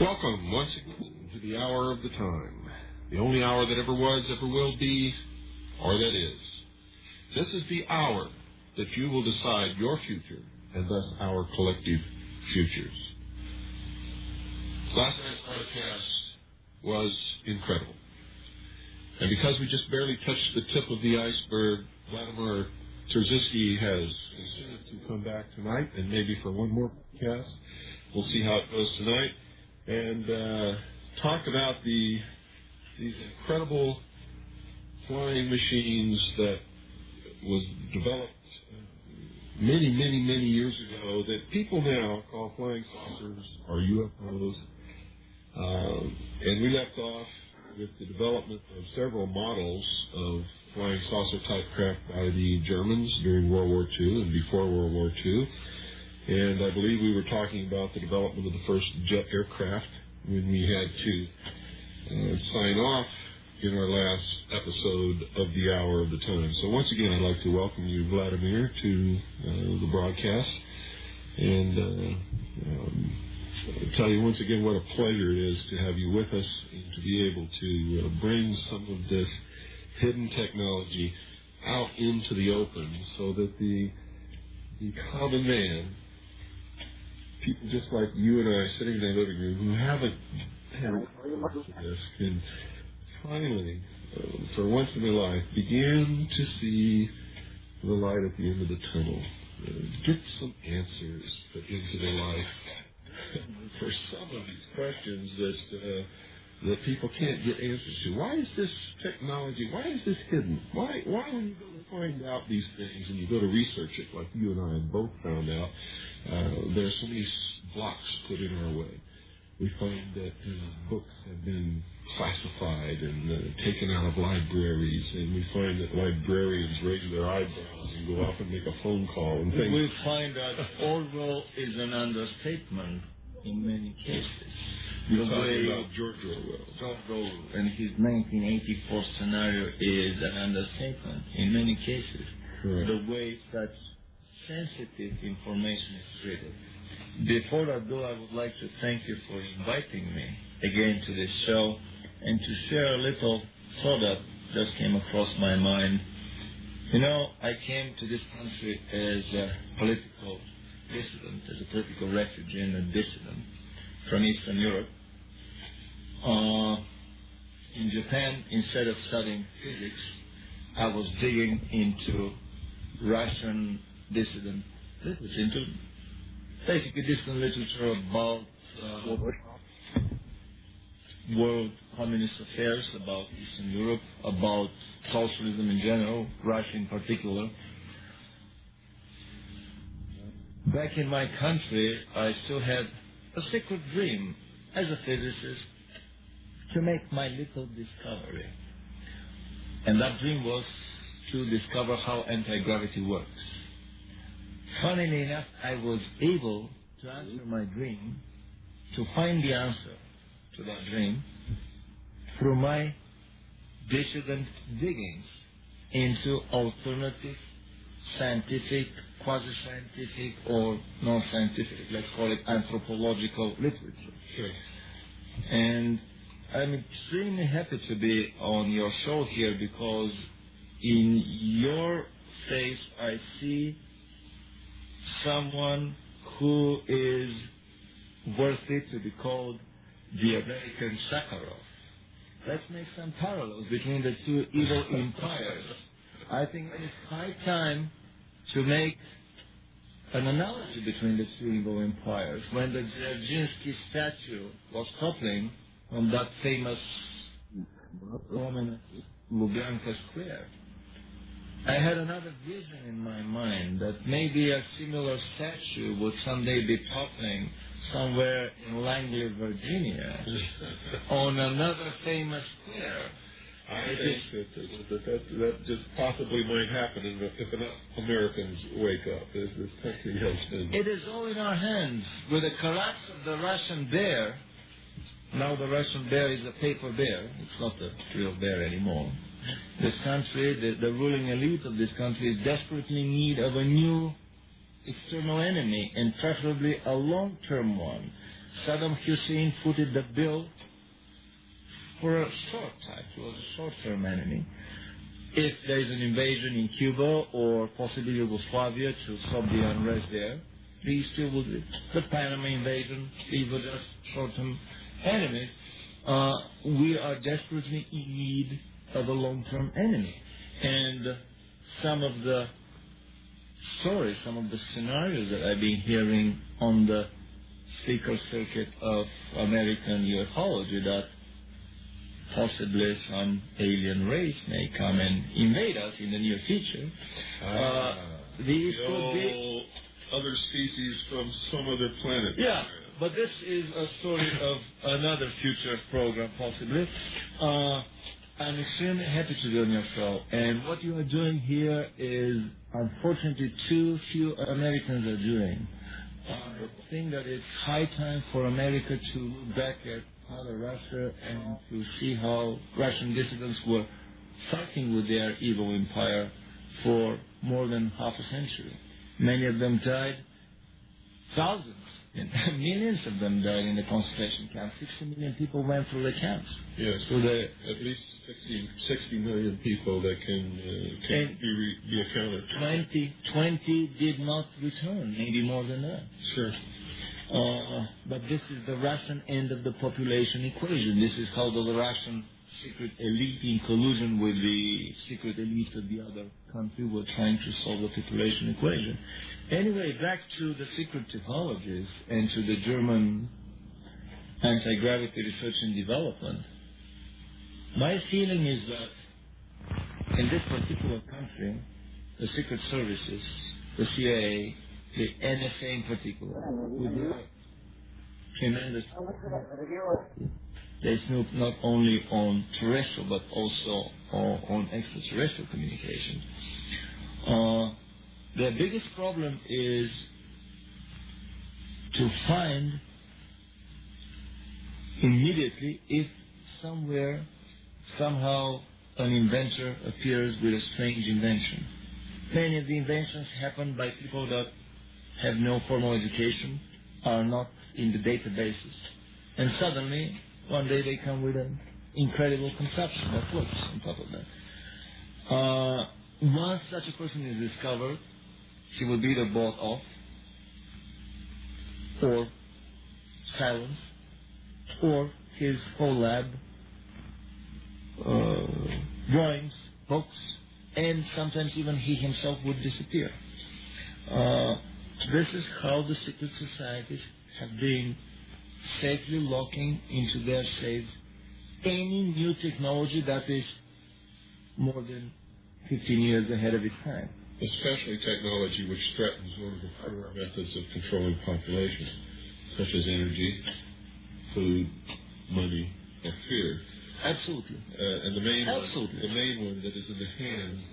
Welcome once again to the hour of the time, the only hour that ever was, ever will be, or that is. This is the hour that you will decide your future and thus our collective futures. Last night's broadcast was incredible. And because we just barely touched the tip of the iceberg, Vladimir Terziski has consented to come back tonight, and maybe for one more podcast. We'll see how it goes tonight. And talk about these incredible flying machines that was developed many, many, many years ago that people now call flying saucers or UFOs. And we left off with the development of several models of flying saucer-type craft by the Germans during World War II and before World War II. And I believe we were talking about the development of the first jet aircraft when we had to sign off in our last episode of the Hour of the Time. So once again, I'd like to welcome you, Vladimir, to the broadcast. And tell you once again what a pleasure it is to have you with us and to be able to bring some of this hidden technology out into the open so that the common man, people just like you and I sitting in their living room who haven't had access to this, can finally, for once in their life, begin to see the light at the end of the tunnel, get some answers into their life for some of these questions that people can't get answers to. Why is this technology, why is this hidden? Why when you go to find out these things and you go to research it, like you and I both found out, there are so many blocks put in our way. We find that books have been classified and taken out of libraries, and we find that librarians raise their eyebrows and go off and make a phone call and things. We find that Orwell is an understatement in many cases. You're talking about George Orwell. George Orwell and his 1984 scenario is an understatement in many cases. Correct. The way such sensitive information is treated. Before I do, I would like to thank you for inviting me again to this show and to share a little thought that just came across my mind. You know, I came to this country as a political dissident, as a political refugee and a dissident from Eastern Europe. In Japan, instead of studying physics, I was digging into Russian dissident literature, into basically dissident literature about world communist affairs, about Eastern Europe, about socialism in general, Russia in particular. Back in my country, I still had a secret dream as a physicist to make my little discovery. And that dream was to discover how anti-gravity works. Funnily enough, I was able to answer my dream, to find the answer to that dream, through my dissident diggings into alternative scientific, quasi-scientific, or non-scientific, let's call it anthropological literature. Sure. And I'm extremely happy to be on your show here because in your face I see someone who is worthy to be called the American Sakharov. Let's make some parallels between the two evil empires. I think it is high time to make an analogy between the two evil empires. When the Terziski statue was toppling on that famous prominent Lubyanka Square, I had another vision in my mind that maybe a similar statue would someday be toppling somewhere in Langley, Virginia, on another famous square. I think that just possibly might happen if enough Americans wake up as this country has been. It is all in our hands. With the collapse of the Russian bear, now the Russian bear is a paper bear. It's not a real bear anymore. This country, the ruling elite of this country is desperately in need of a new external enemy, and preferably a long-term one, Saddam Hussein footed the bill for a short time. He was a short-term enemy. If there is an invasion in Cuba or possibly Yugoslavia to stop the unrest there, these two will do. The Panama invasion, these were just short-term enemies. We are desperately in need of a long-term enemy. And some of the stories, some of the scenarios that I've been hearing on the secret circuit of American ufology, that possibly some alien race may come and invade us in the near future. These could be other species from some other planet. Yeah, but this is a story of another future program, possibly. I'm extremely happy to be on your show, and what you are doing here is, unfortunately, too few Americans are doing. I think that it's high time for America to look back at Father Russia and to see how Russian dissidents were fighting with their evil empire for more than half a century. Many of them died, thousands, and millions of them died in the concentration camps. 60 million people went through the camps. Yes, so at least 60 million people that can be accounted. 20 did not return, maybe more than that. Sure. But this is the Russian end of the population equation. This is how the Russian secret elite, in collusion with the secret elite of the other country, were trying to solve the population equation. Anyway, back to the secret technologies and to the German anti-gravity research and development. My feeling is that in this particular country, the secret services, the CIA, the NSA in particular, with their tremendous... They snoop not only on terrestrial but also on extraterrestrial communication. The biggest problem is to find immediately if somewhere, somehow, an inventor appears with a strange invention. Many of the inventions happen by people that have no formal education, are not in the databases, and suddenly, one day they come with an incredible conception that works on top of that. Once such a person is discovered, he will be either bought off or silenced, or his whole lab, drawings, books, and sometimes even he himself would disappear. This is how the secret societies have been safely locking into their safes any new technology that is more than 15 years ahead of its time. Especially technology which threatens one of the core methods of controlling populations, such as energy, food, money, or fear. Absolutely. And the main one that is in the hands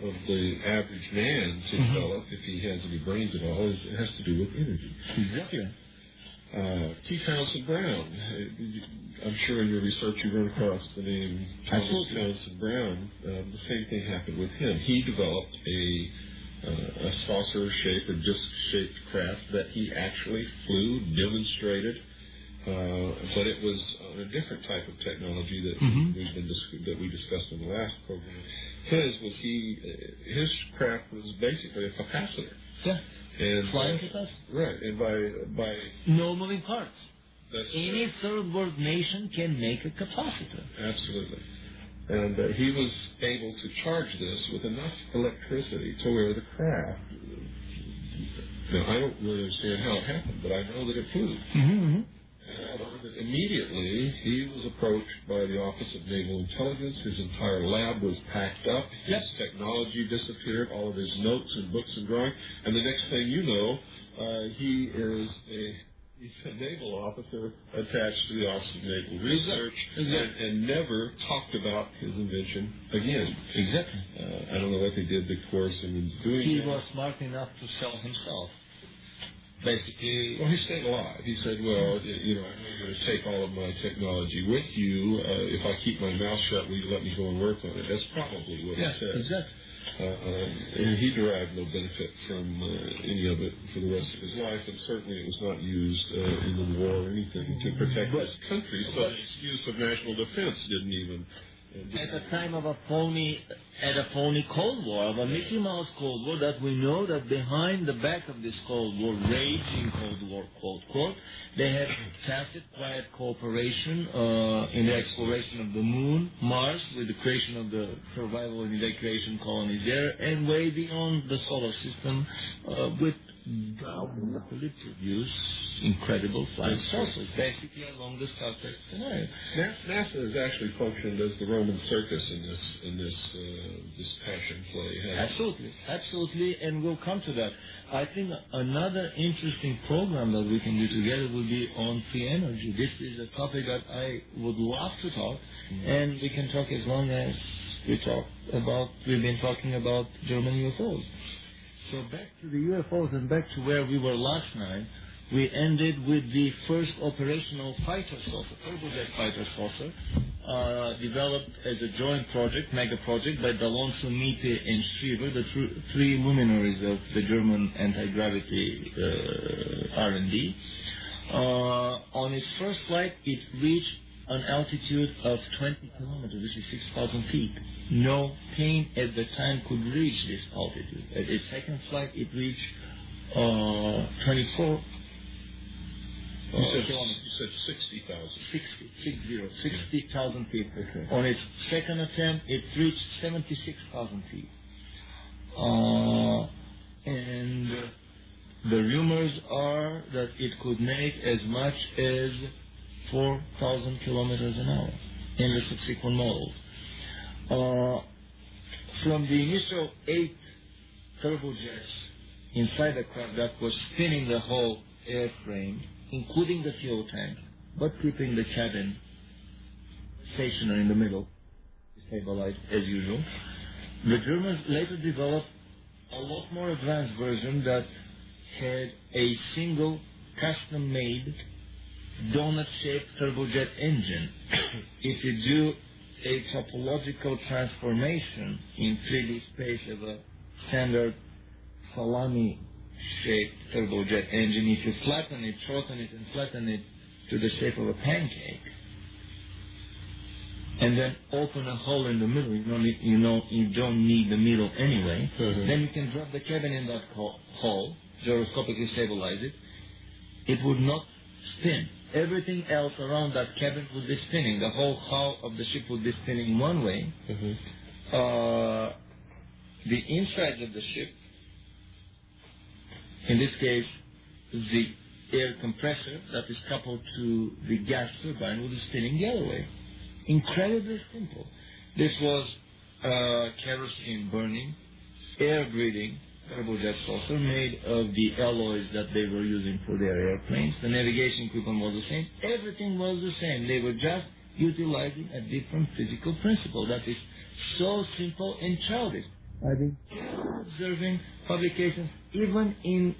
of the average man to develop, if he has any brains at all, has to do with energy. Exactly. T. Townsend Brown. I'm sure in your research you run across the name Thomas Townsend Brown. The same thing happened with him. He developed a saucer-shaped or disc-shaped craft that he actually flew, demonstrated, but it was a different type of technology that we discussed in the last program. His craft was basically a capacitor. Yeah. And flying capacitor. Right, and by no moving parts. Any third world nation can make a capacitor. Absolutely. And he was able to charge this with enough electricity to where the craft... Now, I don't really understand how it happened, but I know that it flew. And immediately, he was approached by the Office of Naval Intelligence. His entire lab was packed up. His technology disappeared, all of his notes and books and drawings. And the next thing you know, he's a naval officer attached to the Office of Naval Research and never talked about his invention again. Exactly. I don't know what they did to coerce him into doing He that. was smart enough to sell himself. Basically... Well, he stayed alive. He said, well, I'm going to take all of my technology with you. If I keep my mouth shut, will you let me go and work on it? That's probably what he said. Exactly. And he derived no benefit from any of it for the rest of his life, and certainly it was not used in the war or anything to protect his country, so its use of national defense didn't even... At a time of a phony Cold War, of a Mickey Mouse Cold War, that we know that behind the back of this Cold War, raging Cold War, quote, quote, they had tacit, quiet cooperation in the exploration of the moon, Mars, with the creation of the survival and evacuation colonies there, and way beyond the solar system with doubtfully produced incredible flying saucers, basically along the Star Trek scenario. NASA has actually functioned as the Roman circus in this passion play. Absolutely, and we'll come to that. I think another interesting program that we can do together will be on free energy. This is a topic that I would love to talk, and we can talk as long as we've been talking about German UFOs. So back to the UFOs and back to where we were last night, we ended with the first operational fighter saucer, turbojet fighter saucer, developed as a joint project, mega project, by D'Alonso, Miete, and Schriever, the three luminaries of the German anti-gravity R&D. On its first flight, it reached an altitude of 20 kilometers, which is 6,000 feet. No plane at the time could reach this altitude. At its second flight, it reached 24 kilometers. You said 60,000. 60,000 feet. Okay. On its second attempt, it reached 76,000 feet. And the rumors are that it could make as much as 4,000 kilometers an hour in the subsequent models. From the initial 8 turbojets inside the craft that was spinning the whole airframe, including the fuel tank, but keeping the cabin stationary in the middle, stabilized as usual, the Germans later developed a lot more advanced version that had a single custom-made donut-shaped turbojet engine. If you do a topological transformation in 3D space of a standard salami-shaped turbojet engine, if you flatten it, shorten it, and flatten it to the shape of a pancake, and then open a hole in the middle, you don't need the middle anyway, then you can drop the cabin in that hole, gyroscopically stabilize it. It would not spin. Everything else around that cabin would be spinning. The whole hull of the ship would be spinning one way. The inside of the ship, in this case, the air compressor that is coupled to the gas turbine would be spinning the other way. Incredibly simple. This was kerosene burning, air breathing turbojet saucer made of the alloys that they were using for their airplanes. The navigation equipment was the same. Everything was the same. They were just utilizing a different physical principle that is so simple and childish. I've been observing publications, even in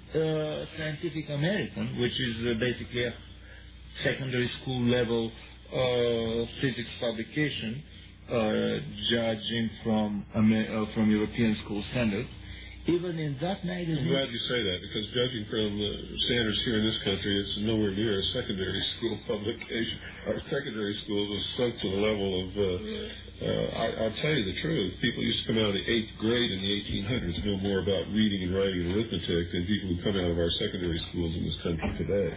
Scientific American, which is basically a secondary school level physics publication, judging from European school standards. Even in that magazine... I'm glad you say that, because judging from standards here in this country, it's nowhere near a secondary school publication. Our secondary schools have sunk to the level of... I'll tell you the truth. People used to come out of the 8th grade in the 1800s know more about reading and writing and arithmetic than people who come out of our secondary schools in this country today.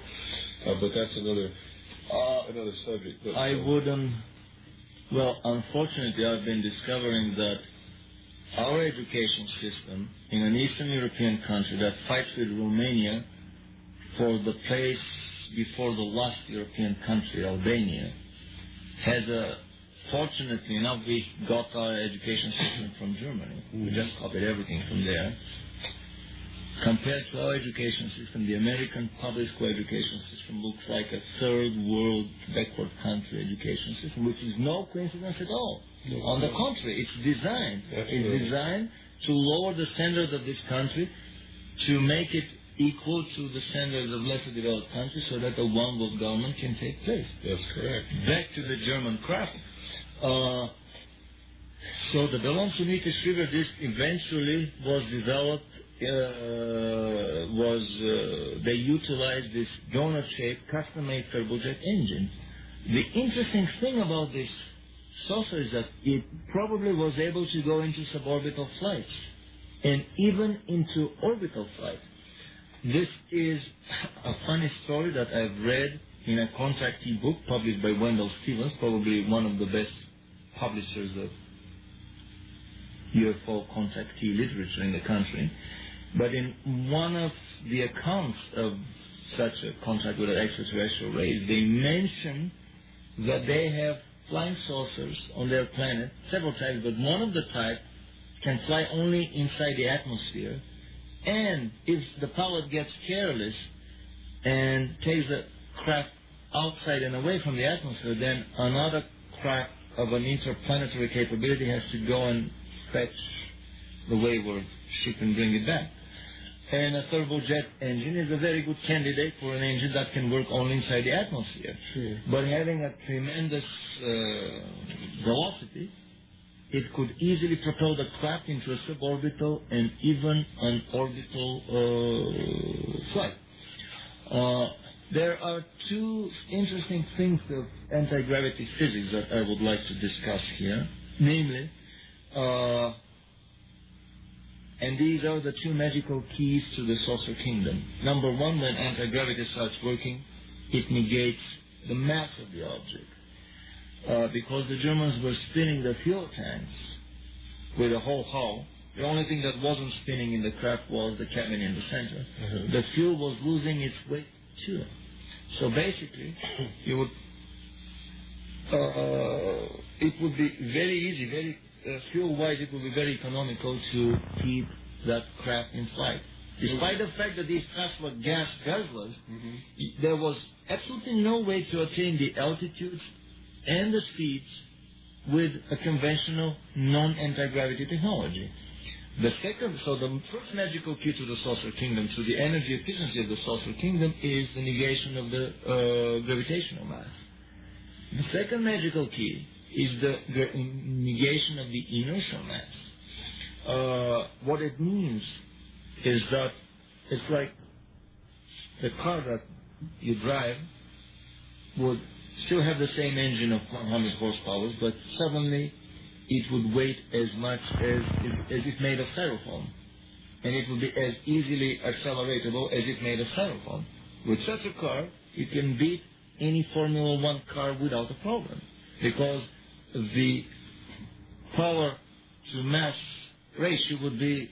But that's another subject. But, well, unfortunately, I've been discovering that our education system in an Eastern European country that fights with Romania for the place before the last European country, Albania, has fortunately enough, we got our education system from Germany. We just copied everything from there. Compared to our education system, the American public school education system looks like a third world backward country education system, which is no coincidence at all. On the contrary, it's designed to lower the standards of this country, to make it equal to the standards of lesser developed countries, so that the one world government can take place. That's correct. Back to the German craft. So the Bellon-Sunitis River disk eventually was developed, they utilized this donut-shaped custom-made turbojet engine. The interesting thing about this saucer is that it probably was able to go into suborbital flights and even into orbital flight. This is a funny story that I've read in a contactee book published by Wendell Stevens, probably one of the best publishers of UFO contactee literature in the country. But in one of the accounts of such a contact with an extraterrestrial race, they mention that they have flying saucers on their planet, several types, but one of the types can fly only inside the atmosphere. And if the pilot gets careless and takes the craft outside and away from the atmosphere, then another craft of an interplanetary capability has to go and fetch the wayward ship and bring it back. And a turbojet engine is a very good candidate for an engine that can work only inside the atmosphere. Sure. But having a tremendous velocity, it could easily propel the craft into a suborbital and even an orbital flight. There are two interesting things of anti-gravity physics that I would like to discuss here. Namely, and these are the two magical keys to the saucer kingdom. Number one, when anti-gravity starts working, it negates the mass of the object. Because the Germans were spinning the fuel tanks with a whole hull, the only thing that wasn't spinning in the craft was the cabin in the center. Mm-hmm. The fuel was losing its weight too. So basically, it would be very easy, very fuel-wise, it would be very economical to keep that craft in flight. Despite the fact that these crafts were gas guzzlers, there was absolutely no way to attain the altitudes and the speeds with a conventional non-anti-gravity technology. The first magical key to the saucer kingdom, to the energy efficiency of the saucer kingdom, is the negation of the gravitational mass. The second magical key is the negation of the inertial mass. What it means is that it's like the car that you drive would still have the same engine of 100 horsepower, but suddenly it would weigh as much as if made of styrofoam. And it would be as easily acceleratable as if made of styrofoam. With such a car, you can beat any Formula One car without a problem, because the power to mass ratio would be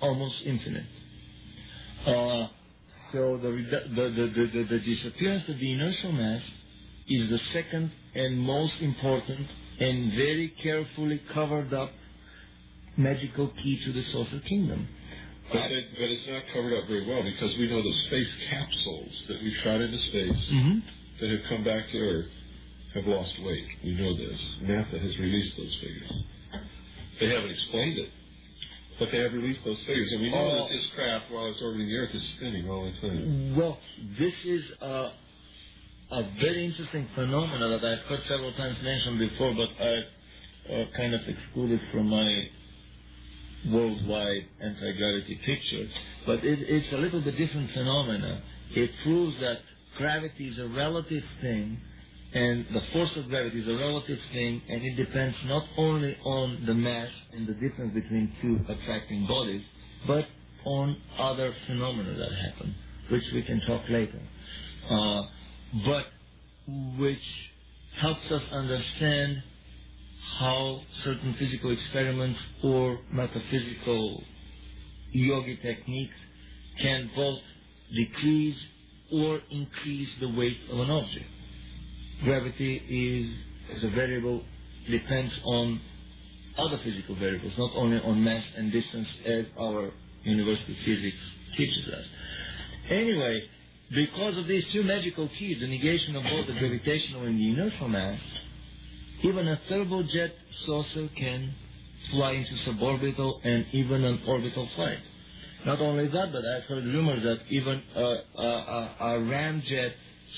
almost infinite. So the disappearance of the inertial mass is the second and most important and very carefully covered up magical key to the saucer kingdom. But it's not covered up very well, because we know the space capsules that we shot into space that have come back to Earth have lost weight. We know this. NASA has released those figures. They haven't explained it, but they have released those figures. And we know that this craft, while it's orbiting the Earth, is spinning all the time. Well, this is a very interesting phenomenon that I've heard several times mentioned before, but I kind of excluded from my worldwide anti-gravity picture. But it's a little bit different phenomenon. It proves that gravity is a relative thing, and the force of gravity is a relative thing, and it depends not only on the mass and the difference between two attracting bodies, but on other phenomena that happen, which we can talk later. But which helps us understand how certain physical experiments or metaphysical yogi techniques can both decrease or increase the weight of an object. Gravity is a variable, depends on other physical variables, not only on mass and distance, as our university physics teaches us. Anyway, because of these two magical keys, the negation of both the gravitational and the inertial mass, even a turbojet saucer can fly into suborbital and even an orbital flight. Not only that, but I've heard rumors that even a ramjet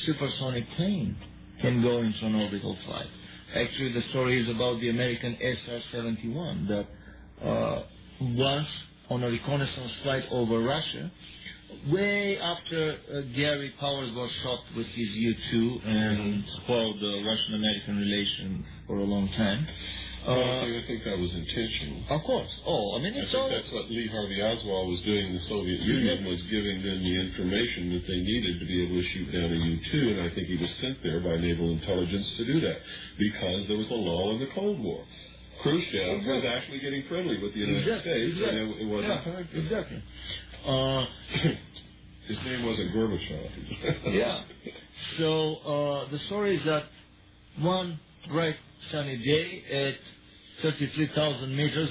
supersonic plane can go into an orbital flight. Actually, the story is about the American SR-71 that once on a reconnaissance flight over Russia, way after Gary Powers was shot with his U-2 and spoiled the Russian-American relations for a long time. I think that was intentional. Of course. Oh, I mean, I it's think that's what Lee Harvey Oswald was doing in the Soviet Union, was giving them the information that they needed to be able to shoot down a U-2, and I think he was sent there by naval intelligence to do that, because there was a lull in the Cold War. Khrushchev was actually getting friendly with the United States, and it wasn't time for Exactly. His name wasn't Gorbachev. Yeah. So the story is that one bright sunny day at 33,000 meters,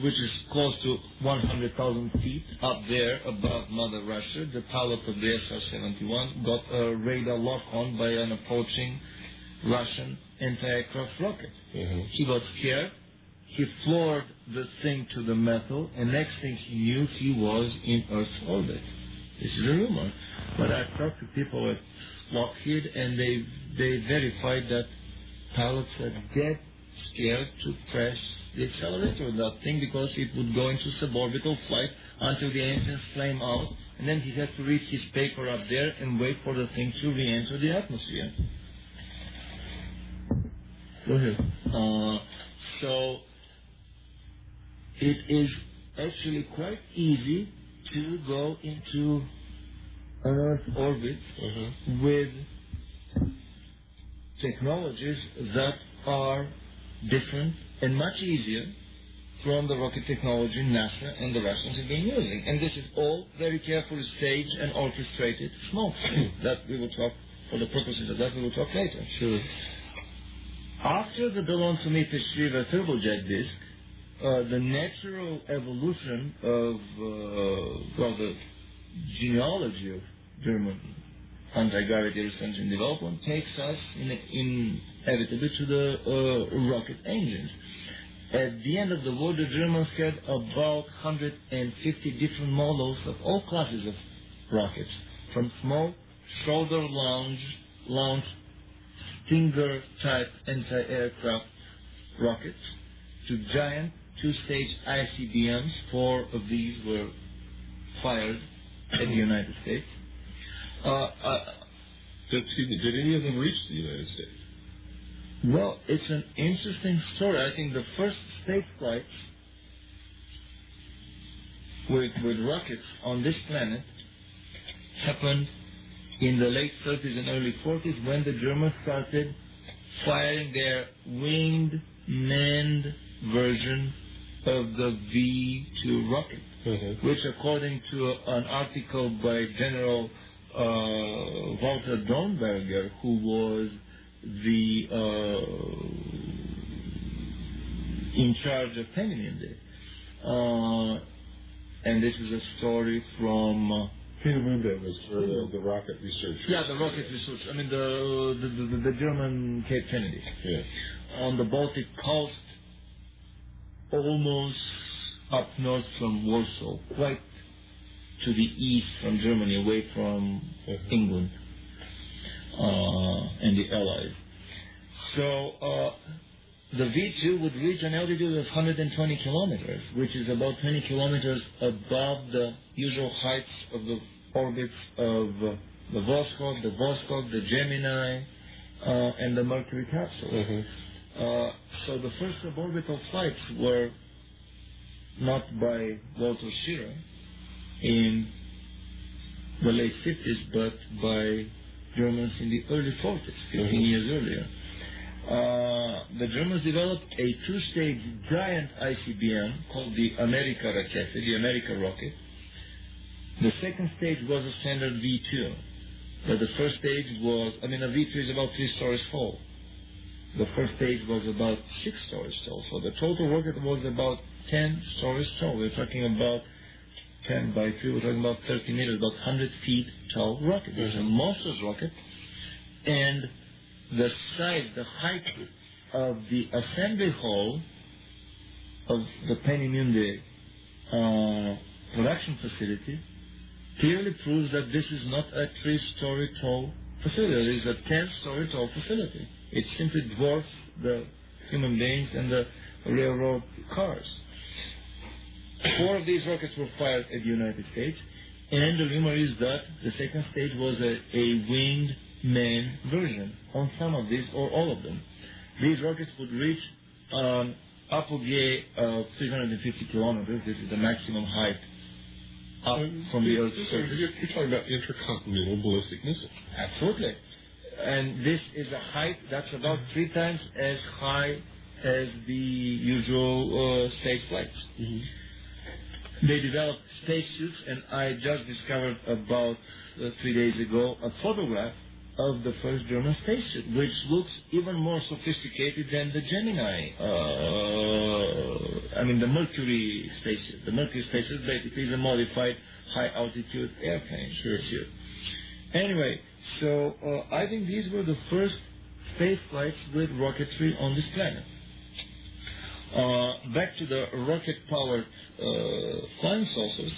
which is close to 100,000 feet up there above Mother Russia, the pilot of the SR-71 got a radar lock on by an approaching Russian anti-aircraft rocket. He got scared. He floored the thing to the metal, and next thing he knew, he was in Earth's orbit. This is a rumor. But I talked to people at Lockheed, and they verified that pilots were dead scared to press the accelerator on that thing because it would go into suborbital flight until the engines flame out, and then he had to read his paper up there and wait for the thing to re-enter the atmosphere. Go ahead. So it is actually quite easy to go into an Earth orbit with technologies that are different and much easier from the rocket technology NASA and the Russians have been using. And this is all very carefully staged and orchestrated smoke. That we will talk, for the purposes of that, we will talk later. Sure. After the Ballon to meet the Shriva turbojet disk, the natural evolution of, the genealogy of German anti-gravity research and development takes us inevitably to the rocket engines. At the end of the war, the Germans had about 150 different models of all classes of rockets, from small shoulder-launched Stinger-type anti-aircraft rockets to giant two-stage ICBMs. 4 of these were fired in the United States. Did any of them reach the United States? Well, it's an interesting story. I think the first space flights with rockets on this planet happened in the late 30s and early 40s when the Germans started firing their winged, manned version of the V-2 rocket, which, according to an article by General Walter Dornberger, who was in charge of Peenemünde, and this is a story from Peenemünde was for the rocket research. Yeah, the rocket research. I mean the German Cape Kennedy. Yeah. On the Baltic coast, almost up north from Warsaw, quite to the east from Germany, away from England and the Allies. So the V-2 would reach an altitude of 120 kilometers, which is about 20 kilometers above the usual heights of the orbits of the Vostok, the Gemini, and the Mercury capsule. So the first suborbital flights were not by Walter Schirra in the late 50s, but by Germans in the early 40s, 15 years earlier. The Germans developed a two-stage giant ICBM called the America Rakete, the America rocket. The second stage was a standard V-2. But the first stage was, a V-2 is about 3 stories tall. The first stage was about 6 stories tall. So the total rocket was about 10 stories tall. We're talking about 10 by 3, we're talking about 30 meters, about 100 feet tall rocket. It's a monstrous rocket. And the size, the height of the assembly hall of the Peenemünde production facility clearly proves that this is not a 3-story tall facility. It is a 10-story tall facility. It simply dwarfs the human beings and the railroad cars. 4 of these rockets were fired at the United States, and the rumor is that the second stage was a winged man version on some of these or all of them. These rockets would reach apogee of 350 kilometers. This is the maximum height up from the Earth's surface. You're talking about intercontinental ballistic missiles. Absolutely. And this is a height that's about 3 times as high as the usual space flights. Mm-hmm. They developed spacesuits, and I just discovered about 3 days ago a photograph of the first German spacesuit, which looks even more sophisticated than the Gemini, the Mercury spacesuit. The Mercury spacesuit basically is a modified high-altitude airplane. Sure. Anyway, so I think these were the first space flights with rocketry on this planet. Back to the rocket-powered flying saucers.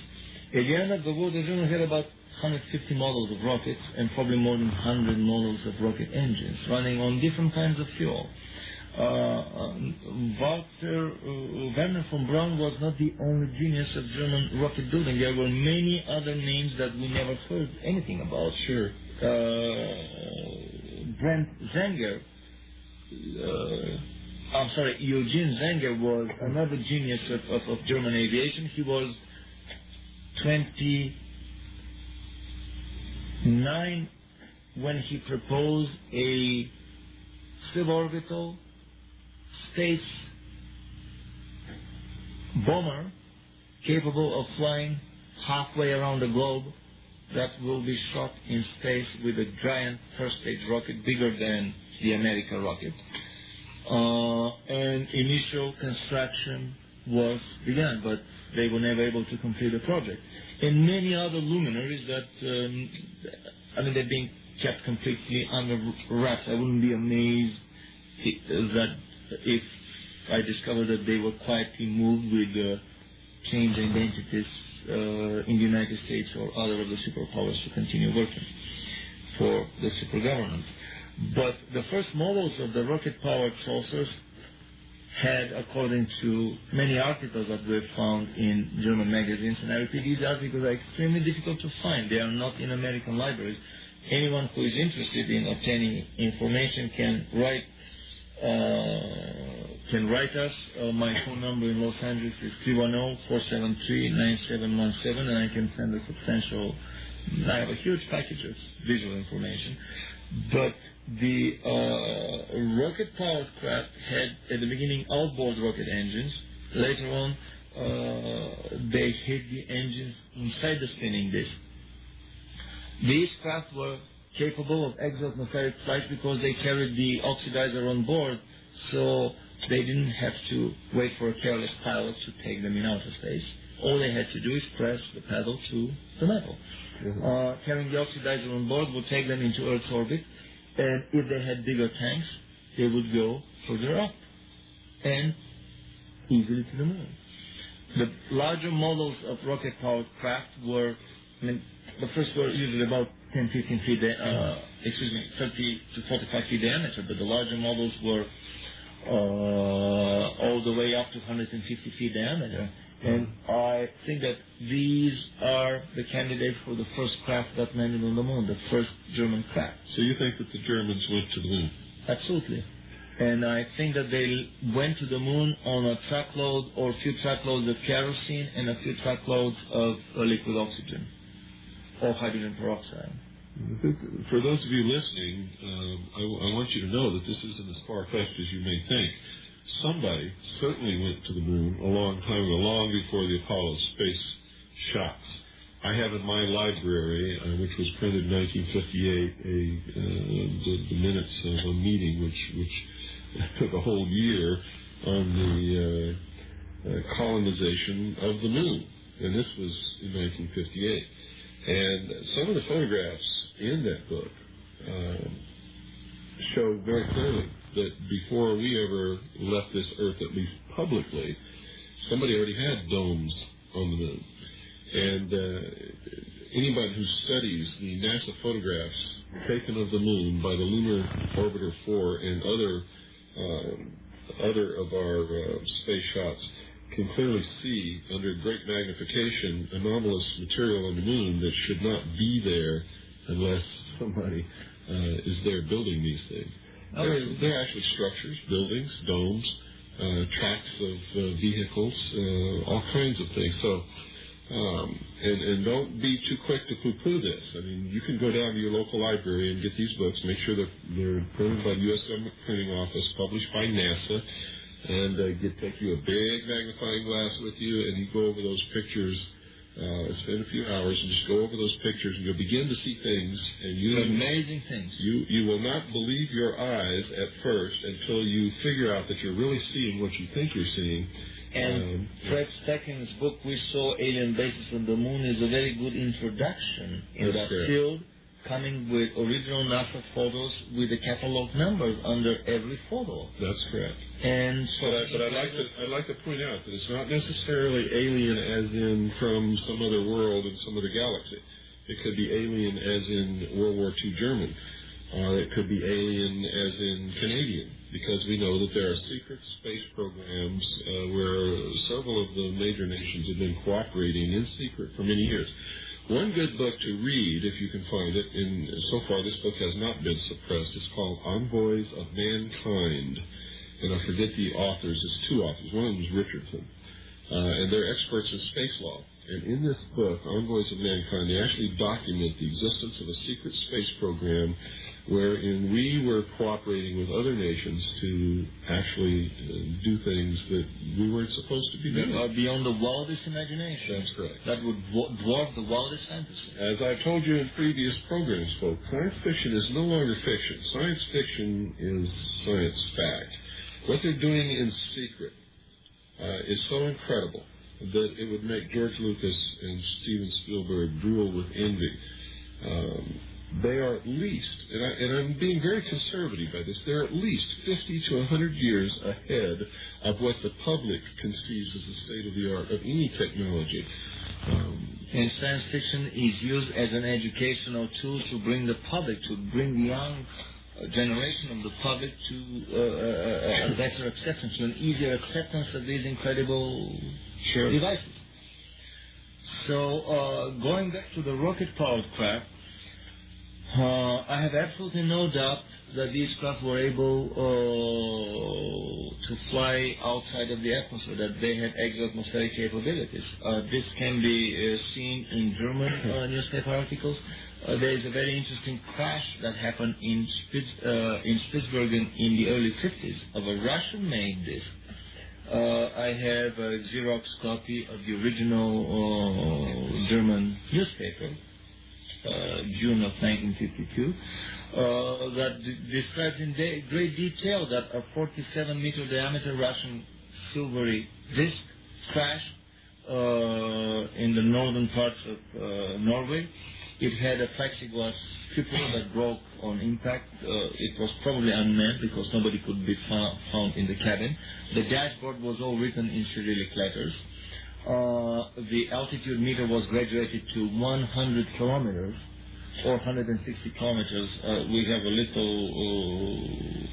At the end of the war, the Germans had about 150 models of rockets and probably more than 100 models of rocket engines running on different kinds of fuel. Werner von Braun was not the only genius of German rocket building. There were many other names that we never heard anything about. Sure. Eugene Zenger was another genius of German aviation. He was 29 when he proposed a suborbital space bomber capable of flying halfway around the globe that will be shot in space with a giant first-stage rocket bigger than the American rocket. And initial construction was begun, but they were never able to complete the project. And many other luminaries that, they're being kept completely under wraps. I wouldn't be amazed that if I discovered that they were quietly moved with change identities in the United States or other of the superpowers to continue working for the supergovernment. But the first models of the rocket-powered saucers had, according to many articles that were found in German magazines, and I repeat, these articles are extremely difficult to find. They are not in American libraries. Anyone who is interested in obtaining information can write us. My phone number in Los Angeles is 310-473-9717, and I can send a substantial, I have a huge package of visual information. But the rocket-powered craft had, at the beginning, outboard rocket engines. Later on, they hid the engines inside the spinning disc. These craft were capable of exo-atmospheric flight because they carried the oxidizer on board, so they didn't have to wait for a careless pilot to take them in outer space. All they had to do is press the pedal to the metal. Mm-hmm. Carrying the oxidizer on board would take them into Earth's orbit, and if they had bigger tanks, they would go further up and easily to the moon. The larger models of rocket-powered craft were, the first were usually about 10, 15 feet, 30 to 45 feet diameter, but the larger models were all the way up to 150 feet diameter. And I think that these are the candidates for the first craft that landed on the moon, the first German craft. So you think that the Germans went to the moon? Absolutely. And I think that they went to the moon on a truckload or a few truckloads of kerosene and a few truckloads of liquid oxygen or hydrogen peroxide. For those of you listening, I want you to know that this isn't as far-fetched as you may think. Somebody certainly went to the moon a long time ago, long before the Apollo space shots. I have in my library, which was printed in 1958, the minutes of a meeting which took a whole year on the colonization of the moon. And this was in 1958. And some of the photographs in that book show very clearly that before we ever left this Earth, at least publicly, somebody already had domes on the moon. And anybody who studies the NASA photographs taken of the moon by the Lunar Orbiter 4 and other other of our space shots can clearly see under great magnification anomalous material on the moon that should not be there unless somebody is there building these things. They're actually structures, buildings, domes, tracks of vehicles, all kinds of things. So, and don't be too quick to poo-poo this. I mean, you can go down to your local library and get these books, make sure that they're printed by the U.S. Government Printing Office, published by NASA, and take you a big magnifying glass with you, and you go over those pictures. Spend a few hours and just go over those pictures, and you'll begin to see things, and amazing things. You will not believe your eyes at first until you figure out that you're really seeing what you think you're seeing. And Fred Stecken's book, We Saw Alien Bases on the Moon, is a very good introduction in that field, coming with original NASA photos with the catalog numbers under every photo. That's correct. And so, but I'd like to point out that it's not necessarily alien as in from some other world in some other galaxy. It could be alien as in World War II German, or it could be alien as in Canadian, because we know that there are secret space programs where several of the major nations have been cooperating in secret for many years. One good book to read, if you can find it, and so far this book has not been suppressed, it's called Envoys of Mankind. And I forget the authors. It's two authors. One of them is Richardson. And they're experts in space law. And in this book, Envoys of Mankind, they actually document the existence of a secret space program wherein we were cooperating with other nations to actually do things that we weren't supposed to be doing. That are beyond the wildest imagination. That's correct. That would dwarf the wildest fantasy. As I've told you in previous programs, folks, science fiction is no longer fiction. Science fiction is science fact. What they're doing in secret is so incredible that it would make George Lucas and Steven Spielberg drool with envy. They are at least, and I'm being very conservative by this, they're at least 50 to 100 years ahead of what the public conceives as the state of the art of any technology. And science fiction is used as an educational tool to bring the public, to bring the young generation of the public to a better acceptance, to an easier acceptance of these incredible devices. So, going back to the rocket-powered craft, I have absolutely no doubt that these craft were able to fly outside of the atmosphere, that they had exo-atmospheric capabilities. This can be seen in German newspaper articles. There is a very interesting crash that happened in Spitsbergen in the early 50s of a Russian-made disc. I have a Xerox copy of the original German newspaper, June of 1952, that describes in great detail that a 47-meter diameter Russian silvery disc crashed in the northern parts of Norway. It had a plexiglass cupola that broke on impact. It was probably unmanned because nobody could be found in the cabin. The dashboard was all written in Cyrillic letters. The altitude meter was graduated to 100 kilometers or 160 kilometers. We have a little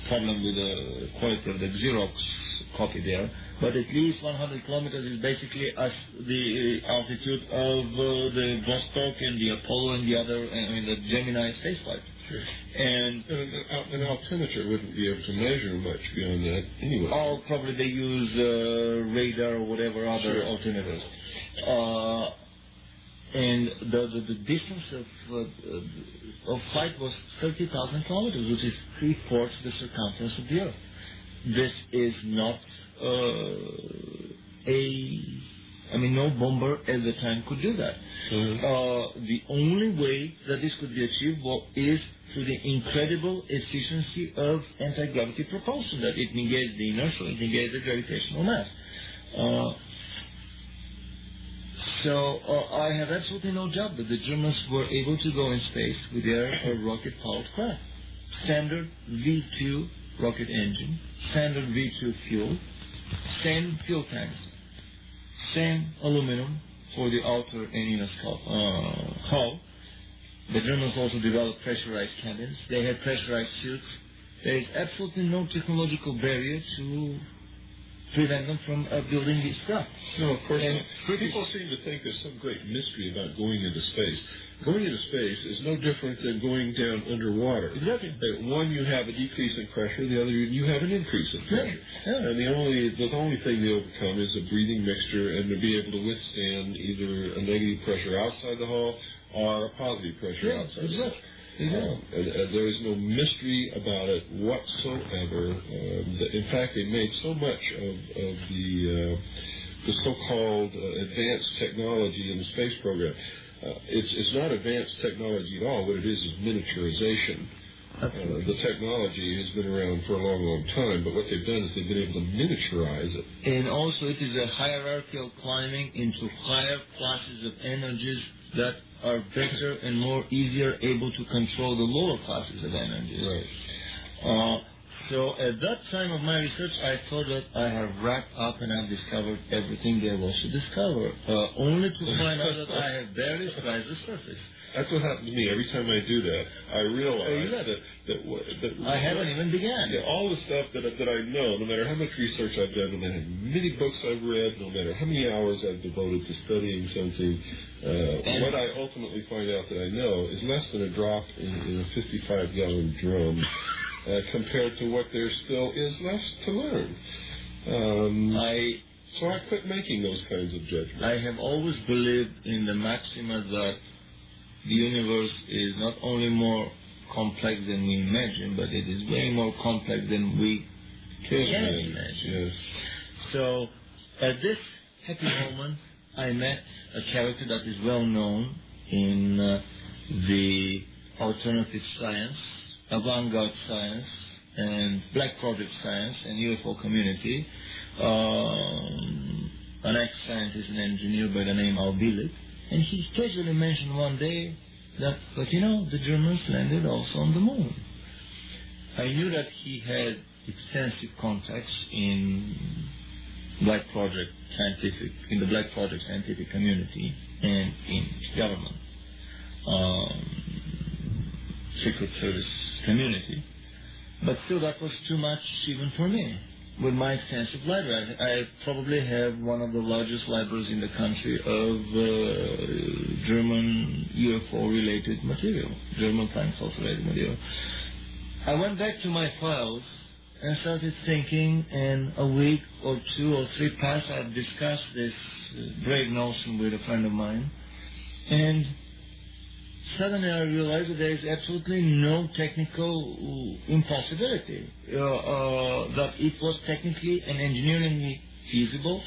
problem with the quality of the Xerox copy there, but at least 100 kilometers is basically the altitude of the Vostok and the Apollo and the other, the Gemini spaceflight. Sure. And an altimeter wouldn't be able to measure much beyond that anyway. Oh, probably they use radar or whatever other alternatives. And the distance of flight was 30,000 kilometers, which is 3/4 the circumference of the Earth. This is not no bomber at the time could do that. Mm-hmm. The only way that this could be achieved is through the incredible efficiency of anti-gravity propulsion, that it negates the inertial, it negates the gravitational mass. So I have absolutely no doubt that the Germans were able to go in space with their rocket-powered craft. Standard V2 rocket engine, standard V2 fuel, same fuel tanks, same aluminum for the outer and inner hull. The Germans also developed pressurized cabins. They had pressurized suits. There is absolutely no technological barrier to prevent them from building this stuff. No, of course not. People seem to think there's some great mystery about going into space. Going into space is no different than going down underwater. Exactly. One, you have a decrease in pressure. The other, you have an increase in pressure. Yeah. And the only thing they overcome is a breathing mixture and to be able to withstand either a negative pressure outside the hull or a positive pressure outside the hull. And there is no mystery about it whatsoever. In fact, they made so much of the so-called advanced technology in the space program. It's not advanced technology at all. What it is miniaturization. The technology has been around for a long, long time, but what they've done is they've been able to miniaturize it. And also it is a hierarchical climbing into higher classes of energies that are better and more easier able to control the lower classes of energies. Right. So at that time of my research, I thought that I have wrapped up and I've discovered everything there was to discover, only to find out that I have barely scratched the surface. That's what happened to me. Every time I do that, I realize that I haven't even begun. Yeah, all the stuff that I know, no matter how much research I've done, no matter how many books I've read, no matter how many hours I've devoted to studying something, what I ultimately find out that I know is less than a drop in a 55-gallon drum compared to what there still is left to learn. So I quit making those kinds of judgments. I have always believed in the maxima that the universe is not only more complex than we imagine, but it is way more complex than we can imagine. Yes. So at this happy moment, I met a character that is well known in the alternative science, avant-garde science, and black project science and UFO community. An ex-scientist and engineer by the name Albilik. And he casually mentioned one day that, but you know, the Germans landed also on the moon. I knew that he had extensive contacts in the Black Project scientific community and in government, Secret Service community. But still, that was too much even for me. With my extensive library, I probably have one of the largest libraries in the country of German UFO-related material, German flying saucer-related material. I went back to my files and started thinking, and a week or 2 or 3 passed. I've discussed this brave notion with a friend of mine, and suddenly I realized that there is absolutely no technical impossibility, that it was technically and engineeringly feasible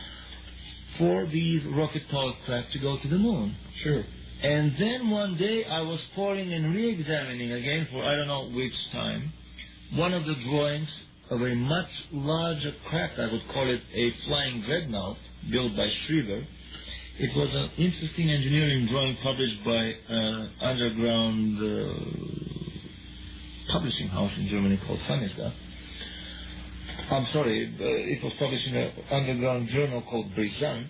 for these rocket-powered craft to go to the moon. Sure. And then one day I was pouring and re-examining again for I don't know which time one of the drawings of a much larger craft. I would call it a flying dreadnought built by Schriever. It was an interesting engineering drawing published by an underground publishing house in Germany called Samizdat. I'm sorry, it was published in an underground journal called Brisant,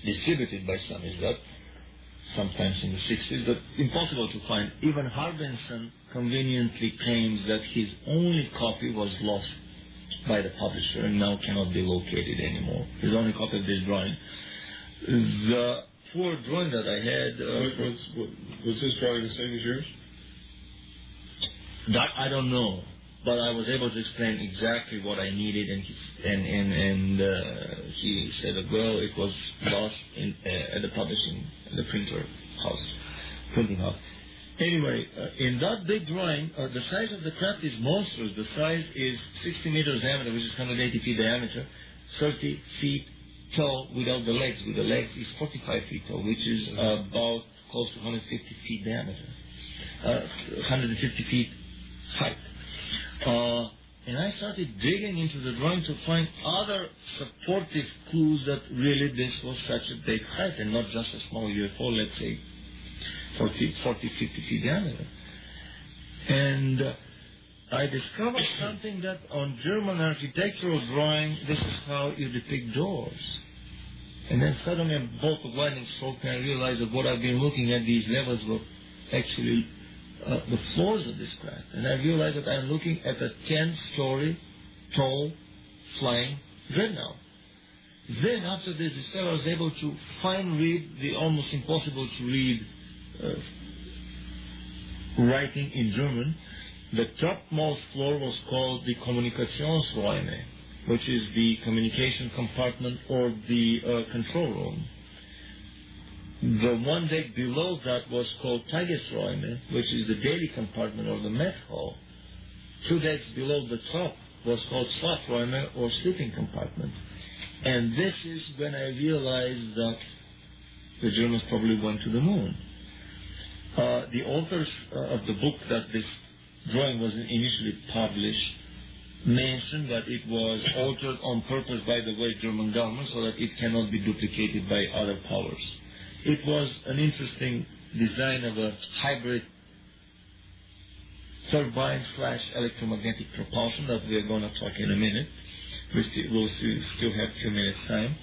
distributed by Samizdat, sometimes in the 60s, but impossible to find. Even Harbinson conveniently claims that his only copy was lost by the publisher and now cannot be located anymore. His only copy of this drawing. The poor drawing that I had... was his drawing the same as yours? That I don't know, but I was able to explain exactly what I needed, and he said, well, it was lost at the printing house. Anyway, in that big drawing, the size of the craft is monstrous. The size is 60 meters diameter, which is 180 feet diameter, 30 feet tall without the legs. With the legs is 45 feet tall, which is about close to 150 feet diameter, 150 feet height. And I started digging into the drawing to find other supportive clues that really this was such a big height and not just a small UFO, let's say 40, 50 feet diameter. And I discovered something that on German architectural drawing, this is how you depict doors. And then suddenly a bolt of lightning struck me. I realized that what I've been looking at, these levels were actually the floors of this craft, and I realized that I'm looking at a 10-story tall flying dreadnought. Then, after this discovery, I was able to fine-read the almost impossible to read writing in German. The topmost floor was called the Kommunikationsräume, which is the communication compartment or the control room. The one deck below that was called Tagesräume, which is the daily compartment or the mess hall. 2 decks below the top was called Schlafräume or sleeping compartment. And this is when I realized that the Germans probably went to the moon. The authors of the book that this drawing was initially published mentioned that it was altered on purpose by the West German government so that it cannot be duplicated by other powers. It was an interesting design of a hybrid turbine/electromagnetic propulsion that we are going to talk in a minute. We'll still have 2 minutes time.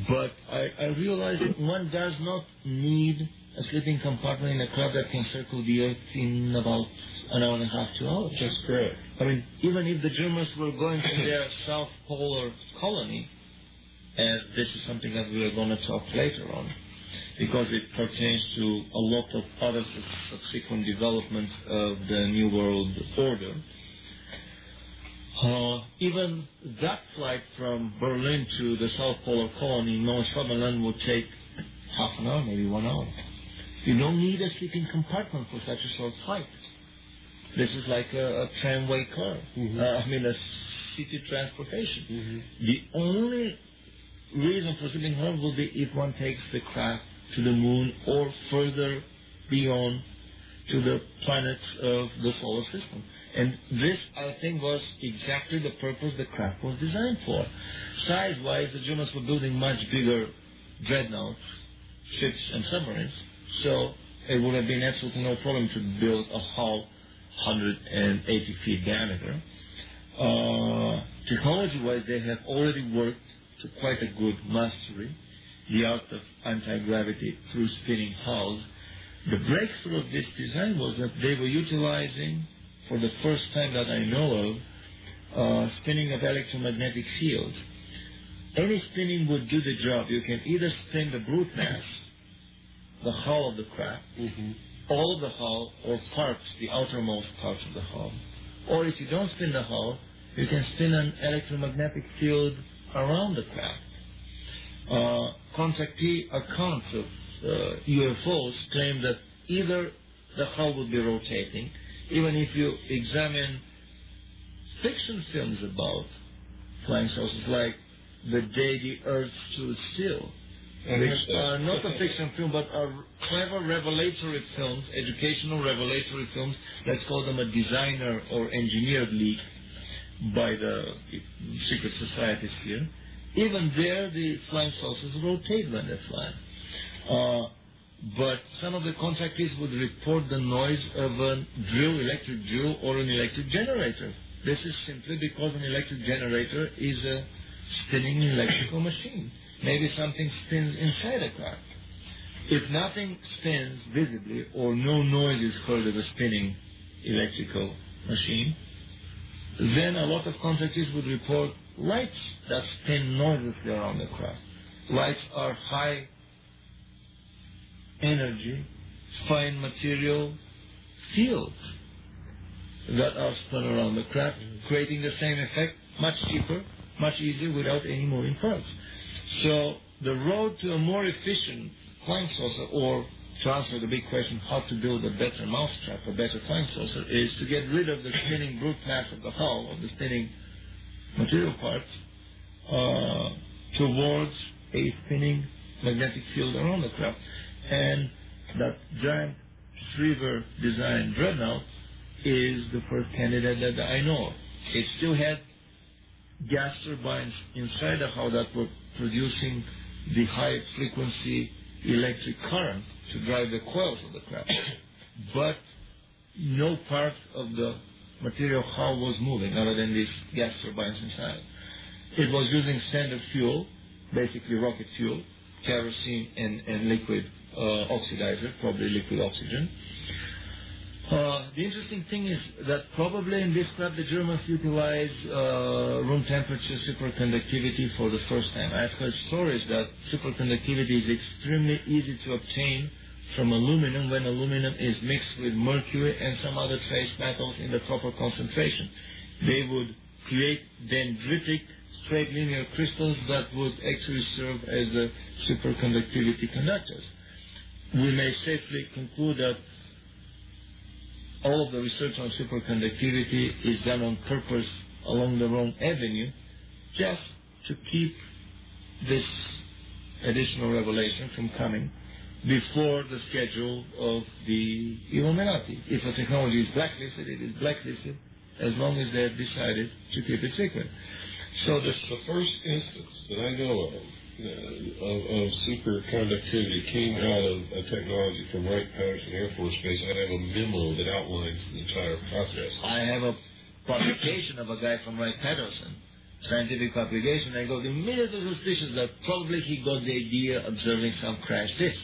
But I realized that one does not need a sleeping compartment in a craft that can circle the Earth in about an hour and a half, 2 hours. That's correct. I mean, even if the Germans were going to their South Polar colony, and this is something that we are going to talk later on, because it pertains to a lot of other subsequent developments of the New World Order. Even that flight from Berlin to the South Polar colony in Neuschwabenland would take half an hour, maybe 1 hour. You don't need a sleeping compartment for such a short flight. This is like a tramway car. A city transportation. The only reason for sleeping hard will be if one takes the craft to the moon or further beyond to the planets of the solar system. And this, I think, was exactly the purpose the craft was designed for. Size-wise, the Germans were building much bigger dreadnoughts, ships, and submarines, so it would have been absolutely no problem to build a hull 180 feet diameter. Technology-wise, they have already worked to quite a good mastery the art of anti-gravity through spinning hulls. The breakthrough of this design was that they were utilizing, for the first time that I know of, spinning of electromagnetic fields. Any spinning would do the job. You can either spin the brute mass, the hull of the craft, all of the hull, or parts, the outermost parts of the hull. Or if you don't spin the hull, you can spin an electromagnetic field around the craft. Contactee accounts of UFOs claim that either the hull would be rotating, even if you examine fiction films about flying saucers, like The Day the Earth Stood Still, which are not a fiction film, but are clever revelatory films, educational revelatory films. Let's call them a designer or engineered leak by the secret societies here. Even there, the flying saucers rotate when they fly. But some of the contactees would report the noise of an electric drill, or an electric generator. This is simply because an electric generator is a spinning electrical machine. Maybe something spins inside a craft. If nothing spins visibly, or no noise is heard of a spinning electrical machine, then a lot of contactees would report lights that spin noiselessly around the craft. Lights are high energy, fine material fields that are spun around the craft, creating the same effect, much cheaper, much easier, without any moving parts. So the road to a more efficient flying saucer, or to answer the big question, how to build a better mousetrap, a better flying saucer, is to get rid of the spinning brute mass of the hull, of the spinning material parts, towards a spinning magnetic field around the craft. And that giant Shriver design dreadnought is the first candidate that I know of. It still had gas turbines inside the hull that were producing the high frequency electric current to drive the coils of the craft. But no part of the material hull was moving other than these gas turbines inside. It was using standard fuel, basically rocket fuel, kerosene and liquid oxidizer, probably liquid oxygen. The interesting thing is that probably in this craft the Germans utilize room temperature superconductivity for the first time. I've heard stories that superconductivity is extremely easy to obtain from aluminum when aluminum is mixed with mercury and some other trace metals in the proper concentration. They would create dendritic straight linear crystals that would actually serve as a superconductivity conductors. We may safely conclude that all of the research on superconductivity is done on purpose along the wrong avenue just to keep this additional revelation from coming before the schedule of the Illuminati. If a technology is blacklisted, it is blacklisted as long as they have decided to keep it secret. So the first instance that I know of superconductivity came out of a technology from Wright-Patterson Air Force Base. I have a memo that outlines the entire process. I have a publication of a guy from Wright-Patterson, scientific publication. I got immediately suspicious that probably he got the idea observing some crash disk.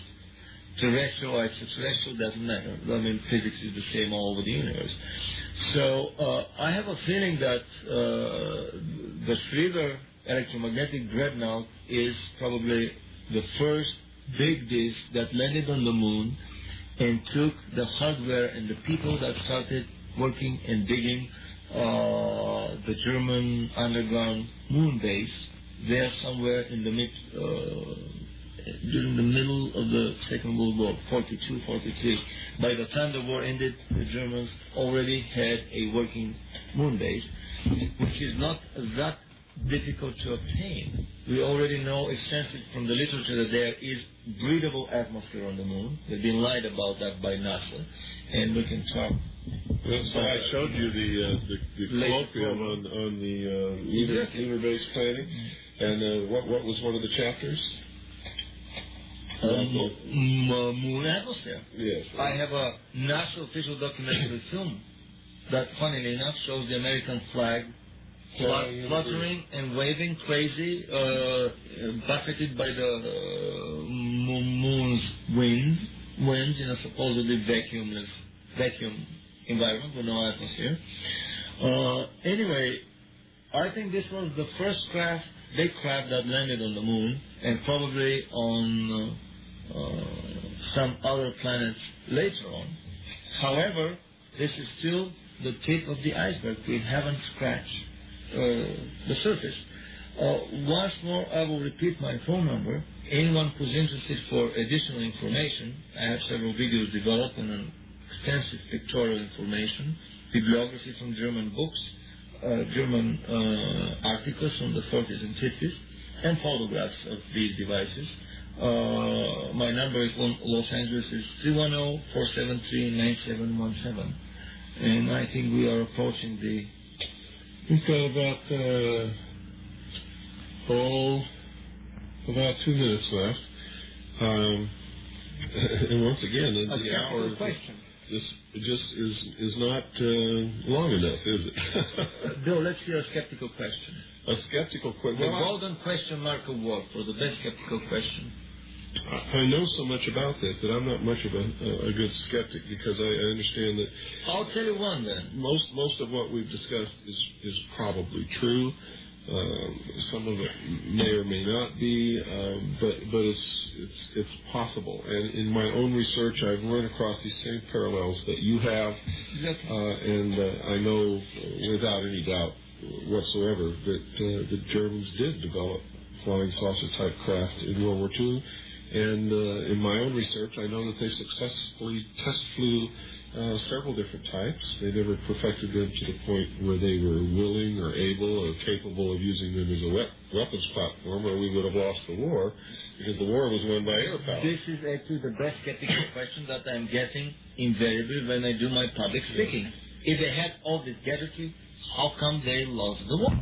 Terrestrial or extraterrestrial doesn't matter. I mean, physics is the same all over the universe. So I have a feeling that the Schroeder electromagnetic dreadnought is probably the first big disk that landed on the moon and took the hardware and the people that started working and digging the German underground moon base there somewhere in the during the middle of the Second World War, 42, 43. By the time the war ended, the Germans already had a working moon base, which is not that difficult to obtain. We already know extensively from the literature that there is breathable atmosphere on the moon. They've been lied about that by NASA, and we can talk. Well, so I showed you the colloquium on the lunar base planning, and what was one of the chapters? Moon atmosphere. Yes. I have a NASA official documentary film that, funnily enough, shows the American flag fluttering and waving crazy, buffeted by the moon's winds in a supposedly vacuum environment with no atmosphere. Anyway, I think this was the first big craft that landed on the moon, and probably on some other planets later on. However, this is still the tip of the iceberg. We haven't scratched the surface. Once more, I will repeat my phone number. Anyone who's interested for additional information, I have several videos developed and an extensive pictorial information, bibliography from German books, German articles from the 40s and 50s, and photographs of these devices. My number is Los Angeles is 310-473-9717, and I think we are approaching the. We've got about 2 minutes left, and once again, the hour. Question. This just is not long enough, is it? Bill, let's hear a skeptical question. A skeptical question. The golden question mark award for the best skeptical question. I know so much about this that I'm not much of a good skeptic, because I understand that. I'll tell you one then. Most of what we've discussed is probably true. Some of it may or may not be, but it's possible. And in my own research, I've run across these same parallels that you have, and I know without any doubt whatsoever that the Germans did develop flying saucer type craft in World War II. And in my own research, I know that they successfully test flew several different types. They never perfected them to the point where they were willing or able or capable of using them as a weapons platform, or we would have lost the war, because the war was won by air power. This is actually the best skeptical question that I'm getting invariably when I do my public speaking. If they had all this gadgetry, how come they lost the war?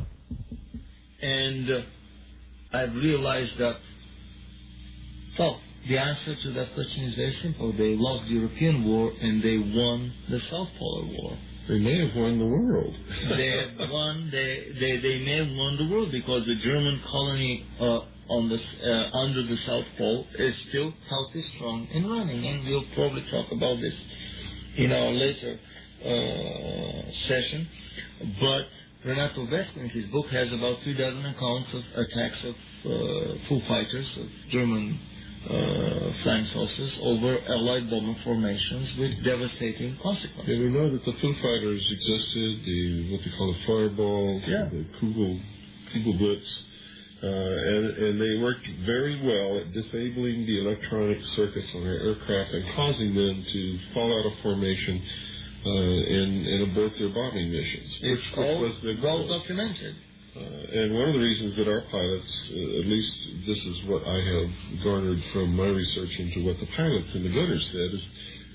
And I've realized that, well, the answer to that question is very simple. They lost the European war and they won the South Polar War. They may have won the world. They have won. They may have won the world, because the German colony under the South Pole is still healthy, strong, and running. And we'll probably talk about this in our later session. But Renato Vesco, in his book, has about 3,000 accounts of attacks of Foo Fighters, of German flying saucers, over Allied bomber formations with devastating consequences. Yeah, we know that the Foo Fighters existed, what they call the Fireball, the Kugelblitz, and they worked very well at disabling the electronic circuits on our aircraft and causing them to fall out of formation and abort their bombing missions. It's all well documented. And one of the reasons that our pilots, at least this is what I have garnered from my research into what the pilots and the gunners said,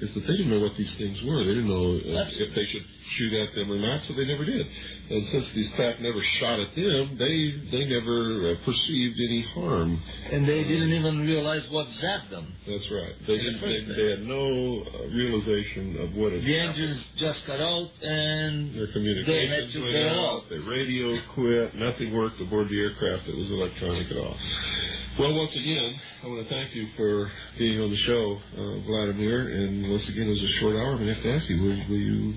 is that they didn't know what these things were. They didn't know if they should shoot at them or not, so they never did. And since these craft never shot at them, they never perceived any harm. And they didn't even realize what zapped them. That's right. They had no realization of what it was. The engines just got out, and their communications went out. Their radio quit. Nothing worked aboard the aircraft that was electronic at all. Well, once again, I want to thank you for being on the show, Vladimir. And once again, it was a short hour. I'm going to have to ask you, will you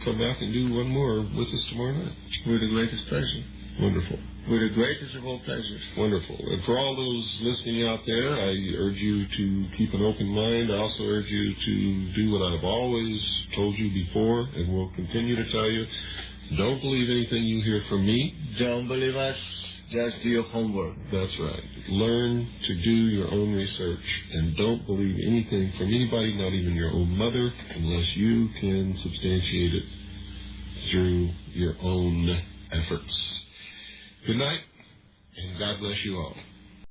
come back and do one more with us tomorrow night? With the greatest pleasure. Wonderful. With the greatest of all pleasures. Wonderful. And for all those listening out there, I urge you to keep an open mind. I also urge you to do what I've always told you before and will continue to tell you. Don't believe anything you hear from me. Don't believe us. Just do your homework. That's right. Learn to do your own research and don't believe anything from anybody, not even your own mother, unless you can substantiate it through your own efforts. Good night, and God bless you all.